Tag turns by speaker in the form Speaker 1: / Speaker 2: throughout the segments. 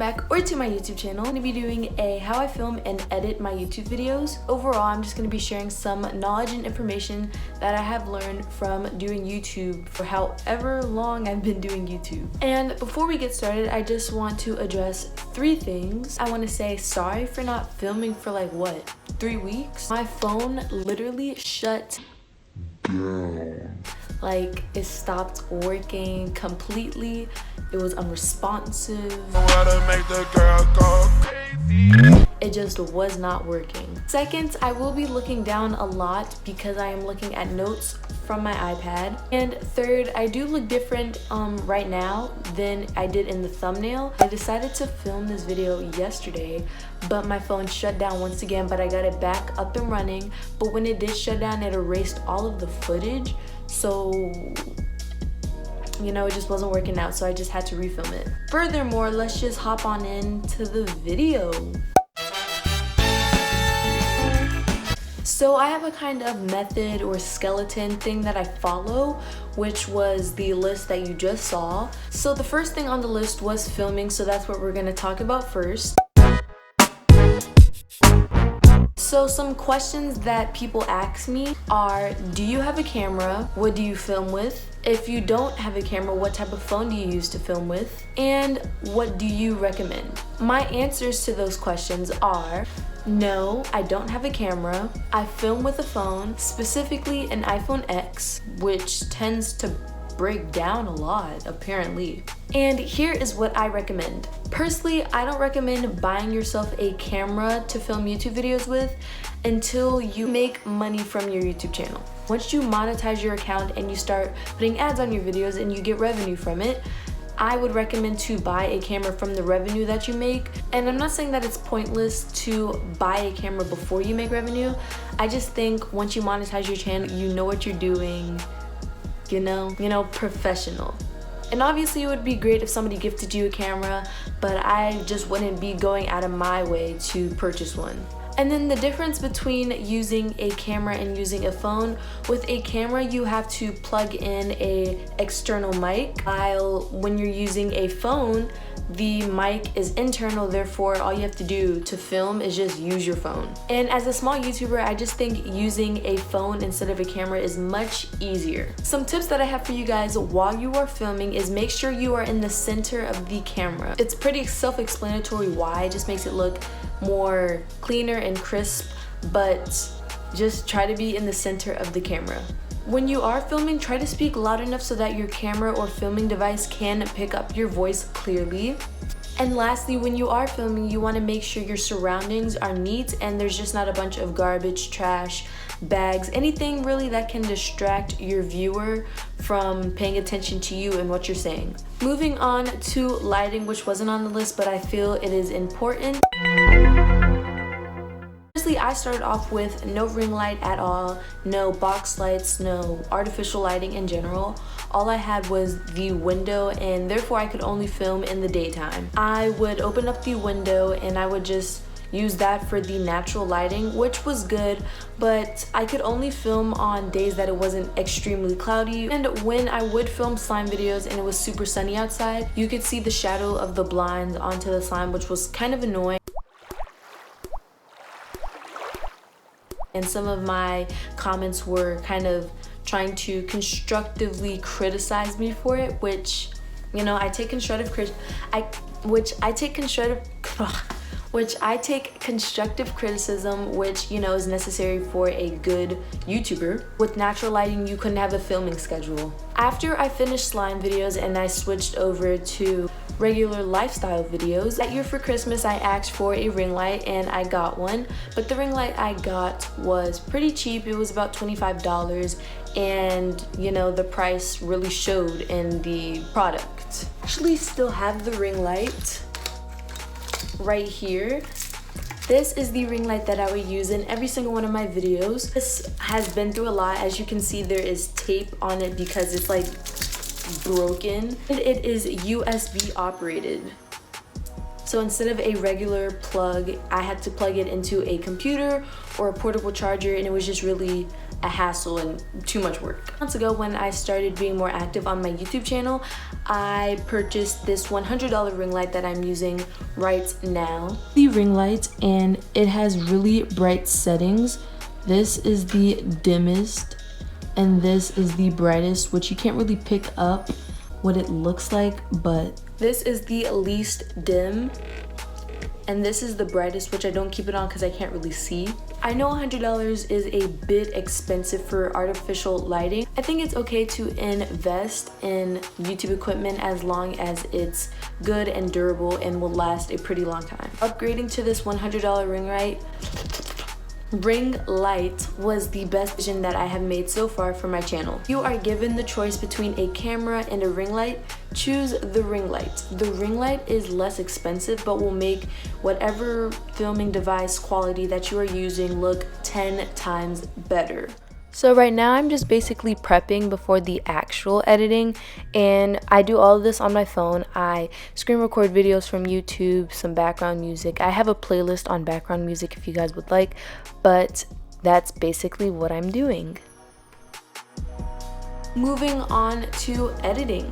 Speaker 1: back or to my YouTube channel. I'm going to be doing a how I film and edit my YouTube videos. Overall, I'm just going to be sharing some knowledge and information that I have learned from doing YouTube for however long I've been doing YouTube. And before we get started, I just want to address 3 things. I want to say sorry for not filming for like what, 3 weeks? My phone literally shut down. Like, it stopped working completely. It was unresponsive. It just was not working. Second, I will be looking down a lot because I am looking at notes from my iPad. And third, I do look different right now than I did in the thumbnail. I decided to film this video yesterday, but my phone shut down once again, but I got it back up and running. But when it did shut down, it erased all of the footage. So, you know, it just wasn't working out, so I just had to refilm it. Furthermore, let's just hop on into the video. So I have a kind of method or skeleton thing that I follow, which was the list that you just saw. So the first thing on the list was filming, so that's what we're gonna talk about first. So some questions that people ask me are, do you have a camera? What do you film with? If you don't have a camera, what type of phone do you use to film with? And what do you recommend? My answers to those questions are, no, I don't have a camera. I film with a phone, specifically an iPhone X, which tends to break down a lot, apparently. And here is what I recommend. Personally, I don't recommend buying yourself a camera to film YouTube videos with until you make money from your YouTube channel. Once you monetize your account and you start putting ads on your videos and you get revenue from it, I would recommend to buy a camera from the revenue that you make. And I'm not saying that it's pointless to buy a camera before you make revenue. I just think once you monetize your channel, you know what you're doing, you know, professional. And obviously it would be great if somebody gifted you a camera, but I just wouldn't be going out of my way to purchase one. And then the difference between using a camera and using a phone, with a camera you have to plug in a external mic, while when you're using a phone, the mic is internal, therefore all you have to do to film is just use your phone. And as a small YouTuber, I just think using a phone instead of a camera is much easier. Some tips that I have for you guys while you are filming is make sure you are in the center of the camera. It's pretty self-explanatory why, it just makes it look more cleaner and crisp, but just try to be in the center of the camera. When you are filming, try to speak loud enough so that your camera or filming device can pick up your voice clearly. And lastly, when you are filming, you want to make sure your surroundings are neat and there's just not a bunch of garbage, trash, bags, anything really that can distract your viewer from paying attention to you and what you're saying. Moving on to lighting, which wasn't on the list, but I feel it is important. I started off with no ring light at all, no box lights, no artificial lighting in general. All I had was the window, and therefore I could only film in the daytime. I would open up the window and I would just use that for the natural lighting, which was good, but I could only film on days that it wasn't extremely cloudy. And when I would film slime videos and it was super sunny outside, you could see the shadow of the blinds onto the slime, which was kind of annoying. And some of my comments were kind of trying to constructively criticize me for it, which, you know, I take constructive criticism, which, you know, is necessary for a good YouTuber. With natural lighting, you couldn't have a filming schedule. After I finished slime videos and I switched over to regular lifestyle videos, that year for Christmas I asked for a ring light and I got one, but the ring light I got was pretty cheap. It was about $25, and you know, the price really showed in the product. I actually still have the ring light right here. This is the ring light that I would use in every single one of my videos. This has been through a lot. As you can see, there is tape on it because it's like broken. And it is USB operated. So instead of a regular plug, I had to plug it into a computer or a portable charger, and it was just really a hassle and too much work. Months ago, when I started being more active on my YouTube channel, I purchased this $100 ring light that I'm using right now. The ring light, and it has really bright settings. This is the dimmest and this is the brightest, which you can't really pick up what it looks like, but this is the least dim and this is the brightest, which I don't keep it on because I can't really see. I know $100 is a bit expensive for artificial lighting. I think it's okay to invest in YouTube equipment as long as it's good and durable and will last a pretty long time. Upgrading to this $100 ring light was the best decision that I have made so far for my channel. If you are given the choice between a camera and a ring light, choose the ring light. The ring light is less expensive but will make whatever filming device quality that you are using look 10 times better. So right now I'm just basically prepping before the actual editing, and I do all of this on my phone. I screen record videos from YouTube, some background music. I have a playlist on background music if you guys would like, but that's basically what I'm doing. Moving on to editing.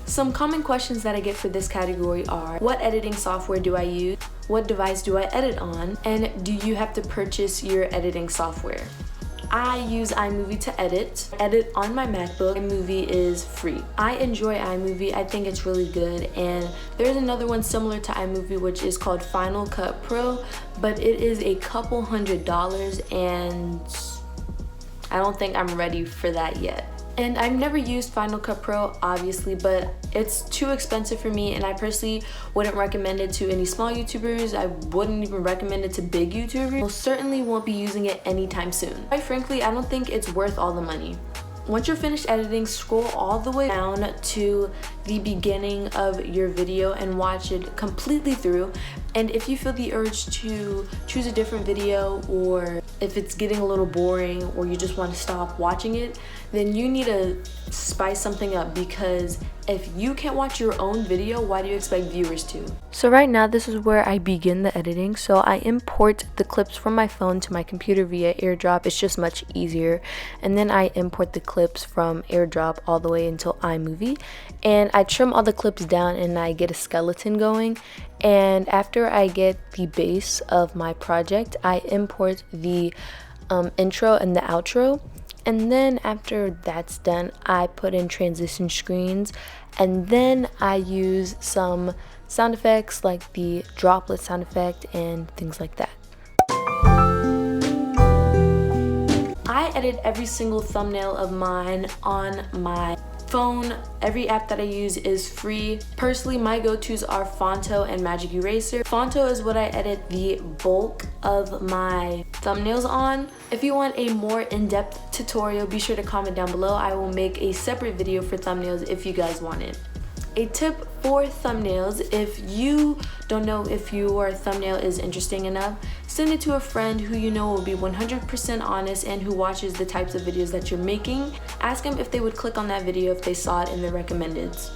Speaker 1: Some common questions that I get for this category are: what editing software do I use? What device do I edit on? And do you have to purchase your editing software? I use iMovie to edit on my MacBook. iMovie is free. I enjoy iMovie. I think it's really good, and there's another one similar to iMovie which is called Final Cut Pro, but it is a couple $100 and I don't think I'm ready for that yet. And I've never used Final Cut Pro, obviously, but it's too expensive for me, and I personally wouldn't recommend it to any small YouTubers. I wouldn't even recommend it to big YouTubers. Most certainly won't be using it anytime soon. Quite frankly, I don't think it's worth all the money. Once you're finished editing, scroll all the way down to the beginning of your video and watch it completely through. And if you feel the urge to choose a different video, or if it's getting a little boring or you just want to stop watching it, then you need to spice something up, because if you can't watch your own video, why do you expect viewers to? So right now, this is where I begin the editing. So I import the clips from my phone to my computer via AirDrop. It's just much easier. And then I import the clips from AirDrop all the way into iMovie. And I trim all the clips down and I get a skeleton going. And after I get the base of my project, I import the intro and the outro. And then after that's done, I put in transition screens, and then I use some sound effects like the droplet sound effect and things like that. I edit every single thumbnail of mine on my phone. Every app that I use is free. Personally, my go-tos are Fonto and Magic Eraser. Fonto is what I edit the bulk of my thumbnails on. If you want a more in-depth tutorial, be sure to comment down below. I will make a separate video for thumbnails if you guys want it. A tip for thumbnails: if you don't know if your thumbnail is interesting enough, send it to a friend who you know will be 100% honest and who watches the types of videos that you're making. Ask them if they would click on that video if they saw it in the recommendeds.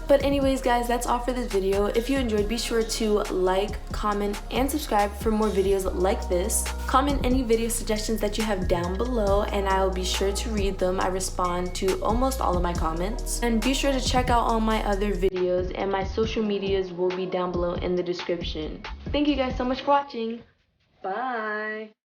Speaker 1: But anyways guys, that's all for this video. If you enjoyed, be sure to like, comment, and subscribe for more videos like this. Comment any video suggestions that you have down below and I will be sure to read them. I respond to almost all of my comments. And be sure to check out all my other videos, and my social medias will be down below in the description. Thank you guys so much for watching. Bye!